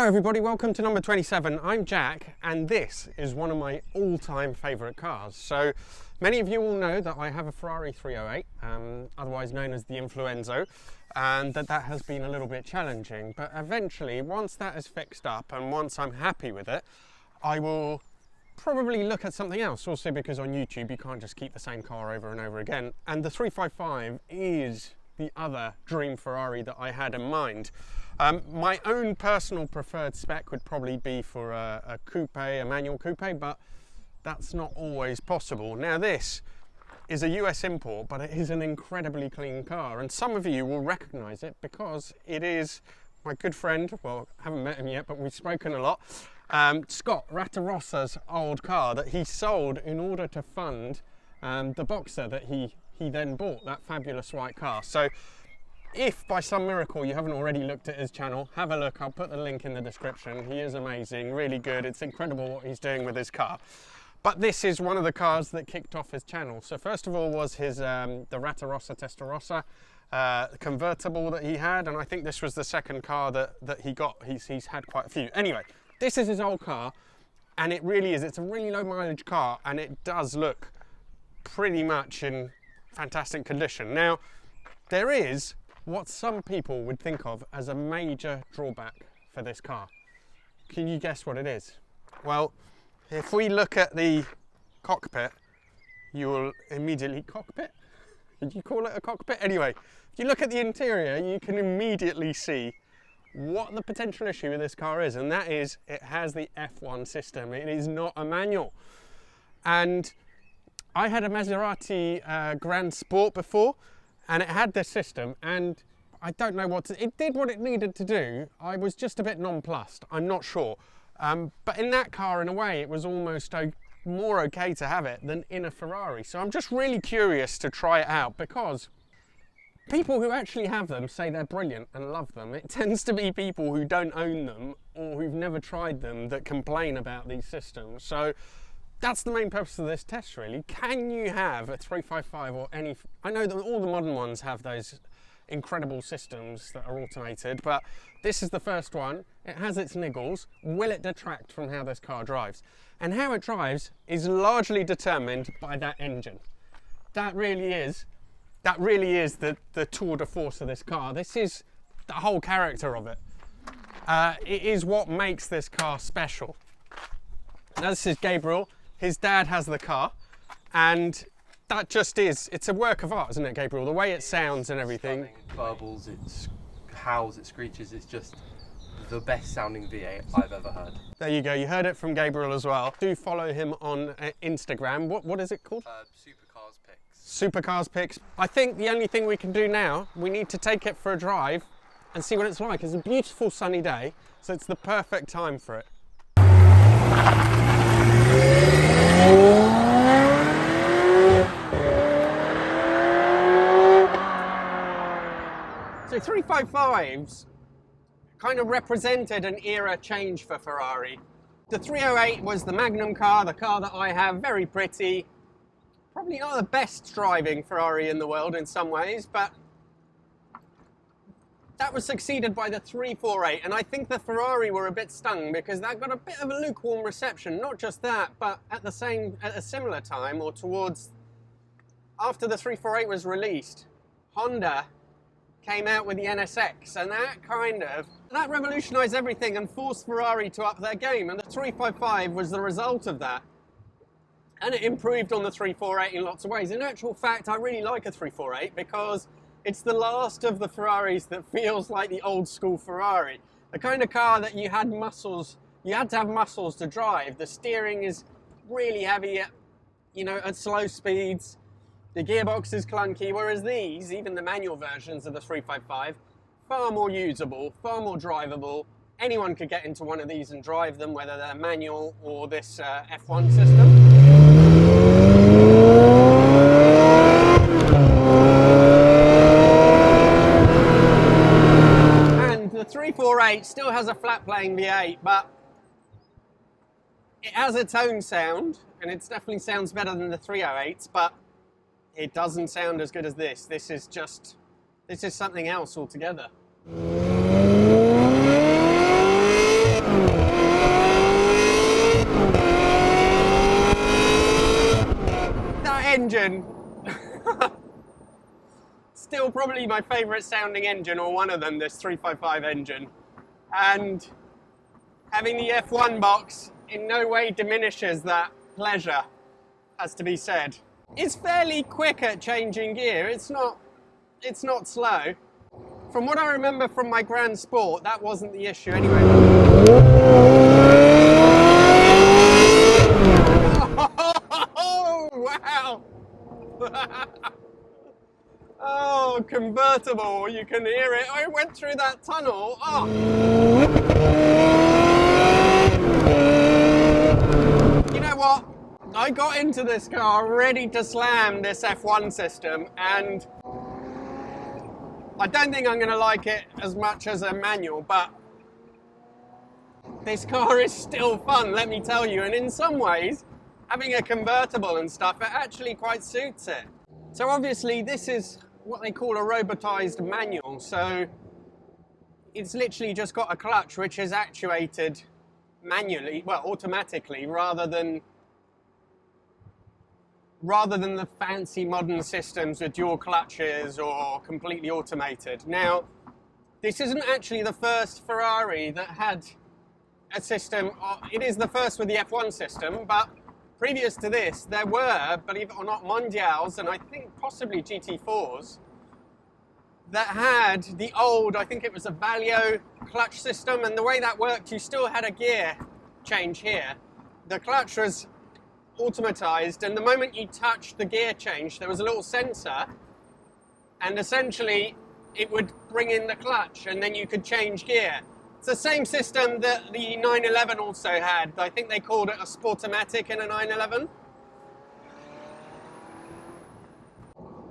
Hello everybody, welcome to number 27. I'm Jack and this is one of my all-time favourite cars. So many of you will know that I have a Ferrari 308, otherwise known as the Influenzo, and that has been a little bit challenging. But eventually, once that is fixed up and once I'm happy with it, I will probably look at something else. Also because on YouTube you can't just keep the same car over and over again. And the 355 is the other dream Ferrari that I had in mind. My own personal preferred spec would probably be for a coupe, a manual coupe, but that's not always possible. Now this is a US import, but it is an incredibly clean car, and some of you will recognize it because it is my good friend, well, I haven't met him yet, but we've spoken a lot, Scott Ratarossa's old car that he sold in order to fund the Boxer that he then bought, that fabulous white car. So if by some miracle you haven't already looked at his channel, have a look. I'll put the link in the description. He is amazing, really good. It's incredible what he's doing with his car. But this is one of the cars that kicked off his channel. So first of all was his the Rattarossa Testarossa convertible that he had, and I think this was the second car that he got. He's had quite a few. Anyway, this is his old car, and it really is. It's a really low mileage car, and it does look pretty much in fantastic condition. Now, there is what some people would think of as a major drawback for this car. Can you guess what it is? Well, if we look at the cockpit, you will immediately... Cockpit? Did you call it a cockpit? Anyway, if you look at the interior, you can immediately see what the potential issue with this car is, and that is it has the F1 system. It is not a manual. And I had a Maserati Grand Sport before, and it had this system, and I don't know it did what it needed to do. I was just a bit nonplussed, I'm not sure. But in that car, in a way, it was almost more okay to have it than in a Ferrari. So I'm just really curious to try it out, because people who actually have them say they're brilliant and love them. It tends to be people who don't own them or who've never tried them that complain about these systems. So that's the main purpose of this test, really. Can you have a 355 or any... I know that all the modern ones have those incredible systems that are automated, but this is the first one. It has its niggles. Will it detract from how this car drives? And how it drives is largely determined by that engine. That really is the tour de force of this car. This is the whole character of it. It is what makes this car special. Now this is Gabriel. His dad has the car, and that just is, it's a work of art, isn't it, Gabriel? The way it sounds and everything. It burbles, it howls, it screeches, it's just the best sounding V8 I've ever heard. There you go, you heard it from Gabriel as well. Do follow him on Instagram. What is it called? Supercars Pics. Supercars Pics. I think the only thing we can do now, we need to take it for a drive and see what it's like. It's a beautiful sunny day, so it's the perfect time for it. So 355s kind of represented an era change for Ferrari. The 308 was the Magnum car, the car that I have, very pretty. Probably not the best driving Ferrari in the world in some ways, but that was succeeded by the 348, and I think the Ferrari were a bit stung because that got a bit of a lukewarm reception. Not just that, but at a similar time, or towards after the 348 was released, Honda came out with the NSX, and that revolutionized everything and forced Ferrari to up their game, and the 355 was the result of that. And it improved on the 348 in lots of ways. In actual fact, I really like a 348 because it's the last of the Ferraris that feels like the old school Ferrari. The kind of car that you had to have muscles to drive. The steering is really heavy at slow speeds. The gearbox is clunky, whereas these, even the manual versions of the 355, far more usable, far more drivable. Anyone could get into one of these and drive them, whether they're manual or this F1 system. And the 348 still has a flat-playing V8, but it has its own sound, and it definitely sounds better than the 308s, but it doesn't sound as good as this. This is something else altogether. engine, still probably my favourite sounding engine, or one of them, this 355 engine. And having the F1 box in no way diminishes that pleasure, has to be said. It's fairly quick at changing gear, it's not slow. From what I remember from my Grand Sport, that wasn't the issue anyway. Oh, wow! Oh, convertible, you can hear it. I went through that tunnel. Oh. You know what? I got into this car ready to slam this F1 system, and I don't think I'm going to like it as much as a manual, but this car is still fun, let me tell you. And in some ways, having a convertible and stuff, it actually quite suits it. So obviously this is what they call a robotized manual. So it's literally just got a clutch which is actuated manually, well, automatically, rather than the fancy modern systems with dual clutches or completely automated. Now, this isn't actually the first Ferrari that had a system. It is the first with the F1 system, but previous to this, there were, believe it or not, Mondials, and I think possibly GT4s, that had the old, I think it was a Valio clutch system, and the way that worked, you still had a gear change here. The clutch was automatized, and the moment you touched the gear change, there was a little sensor, and essentially it would bring in the clutch, and then you could change gear. It's the same system that the 911 also had. I think they called it a Sportomatic in a 911.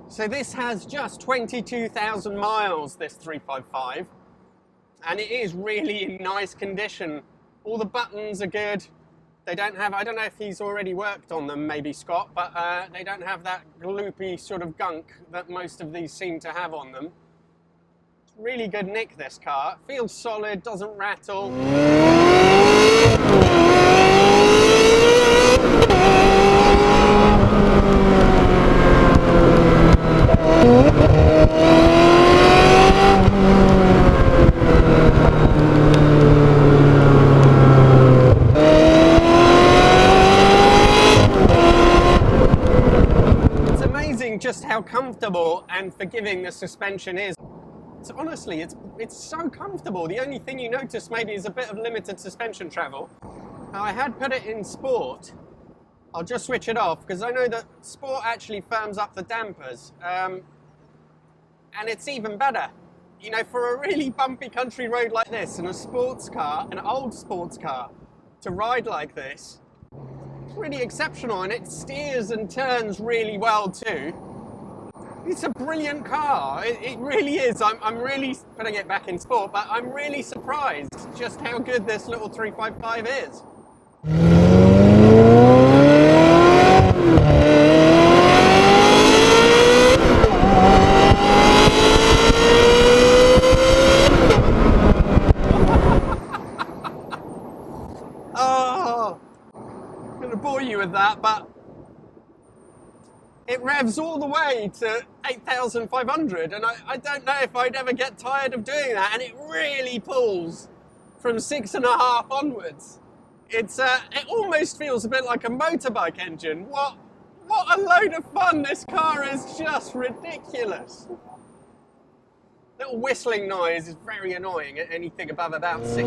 So this has just 22,000 miles, this 355, and it is really in nice condition. All the buttons are good. They don't have, I don't know if he's already worked on them, maybe Scott, but they don't have that gloopy sort of gunk that most of these seem to have on them. It's really good nick, this car. Feels solid, doesn't rattle. Just how comfortable and forgiving the suspension is. It's honestly, it's so comfortable. The only thing you notice maybe is a bit of limited suspension travel. Now, I had put it in sport. I'll just switch it off because I know that sport actually firms up the dampers, and it's even better. You know, for a really bumpy country road like this, in a sports car, an old sports car, to ride like this, it's really exceptional, and it steers and turns really well too. It's a brilliant car, it really is. I'm really putting it back in sport, but I'm really surprised just how good this little 355 is. Oh, I'm going to bore you with that, but it revs all the way to 8,500, and I don't know if I'd ever get tired of doing that, and it really pulls from 6.5 onwards. It almost feels a bit like a motorbike engine. What a load of fun. This car is just ridiculous. Little whistling noise is very annoying at anything above about 60.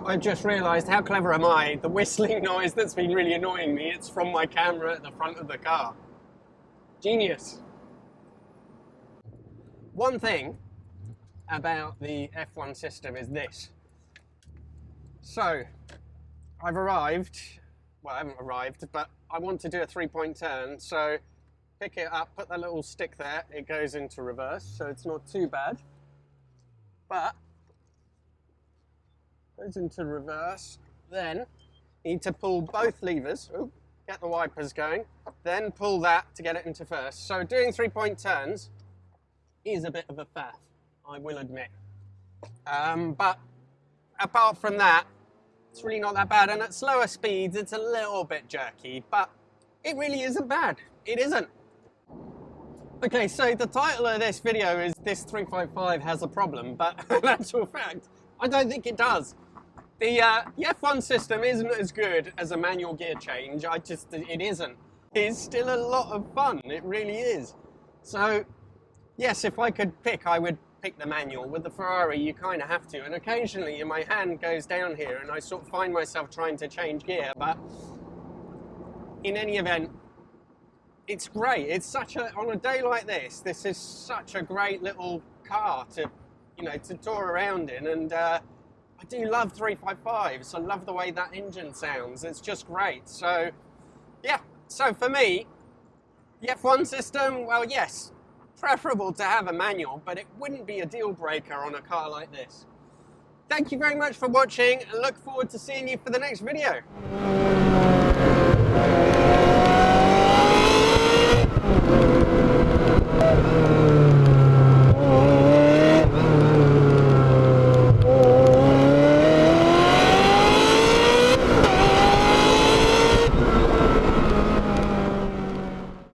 I've just realised, how clever am I? The whistling noise that's been really annoying me, it's from my camera at the front of the car. Genius. One thing about the F1 system is this. So, I've arrived, well I haven't arrived, but I want to do a 3-point turn, so pick it up, put that little stick there, it goes into reverse, so it's not too bad. But goes into reverse, then you need to pull both levers. Ooh, get the wipers going, then pull that to get it into first. So doing 3-point turns is a bit of a faff, I will admit. But apart from that, it's really not that bad. And at slower speeds, it's a little bit jerky, but it really isn't bad. It isn't. Okay, so the title of this video is "This 355 has a problem," but in actual fact, I don't think it does. The F1 system isn't as good as a manual gear change. It isn't. It's still a lot of fun. It really is. So, yes, if I could pick, I would pick the manual. With the Ferrari, you kind of have to. And occasionally, my hand goes down here, and I sort of find myself trying to change gear. But in any event, it's great. It's on a day like this, this is such a great little car to tour around in. And I do love 355s. I love the way that engine sounds. It's just great. So, yeah. So for me, the F1 system, well, yes, preferable to have a manual, but it wouldn't be a deal breaker on a car like this. Thank you very much for watching, and look forward to seeing you for the next video.